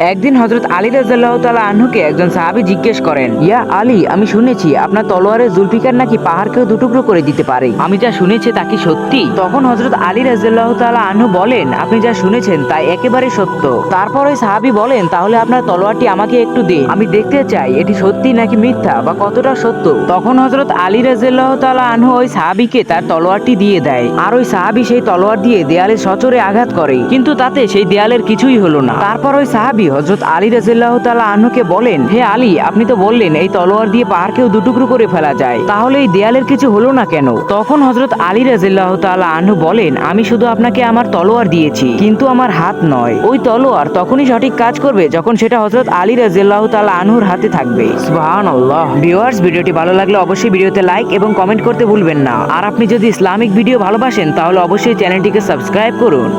একদিন হযরত আলী রাদিয়াল্লাহু তাআলা আনহুকে একজন সাহাবী জিজ্ঞেস করেন, ইয়া আলী, আমি শুনেছি আপনার তলোয়ারের জুলফিকার নাকি পাহাড়কেও দুটুকরো করে দিতে পারে, আমি যা শুনেছি তা কি সত্যি? তখন হযরত আলী রাদিয়াল্লাহু তাআলা আনহু বলেন, আপনি যা শুনেছেন তাই একেবারে সত্য। তারপর ওই সাহাবী বলেন, তাহলে আপনার তলোয়ারটি আমাকে একটু দিন, আমি দেখতে চাই এটি সত্যি নাকি মিথ্যা বা কতটা সত্য। তখন হযরত আলী রাদিয়াল্লাহু তাআলা আনহু ওই সাহাবীকে তার তলোয়ারটি দিয়ে দেয়, আর ওই সাহাবী সেই তলোয়ার দিয়ে দেয়ালে সচরে আঘাত করে, কিন্তু তাতে সেই দেয়ালের কিছুই হলো না। তারপর ওই সাহাবী হযরত আলী রাদিয়াল্লাহু তাআলা আনহুকে বলেন, হে আলী, আপনি তো বললেন এই তলোয়ার দিয়ে পাহাড়কেও দুটুকরো করে ফেলা যায়, তাহলে এই দেয়ালের কিছু হলো না কেন? তখন হযরত আলী রাদিয়াল্লাহু তাআলা আনহু বলেন, আমি শুধু আপনাকে আমার তলোয়ার দিয়েছি, কিন্তু আমার হাত নয়। ওই তলোয়ার তখনই সঠিক কাজ করবে যখন সেটা হযরত আলী রাদিয়াল্লাহু তাআলা আনহুর হাতে থাকবে। সুবহানাল্লাহ। ভিউয়ার্স, ভিডিওটি ভালো লাগলে অবশ্যই ভিডিওতে লাইক এবং কমেন্ট করতে ভুলবেন না। আর আপনি যদি ইসলামিক ভিডিও ভালোবাসেন তাহলে অবশ্যই চ্যানেলটিকে সাবস্ক্রাইব করুন।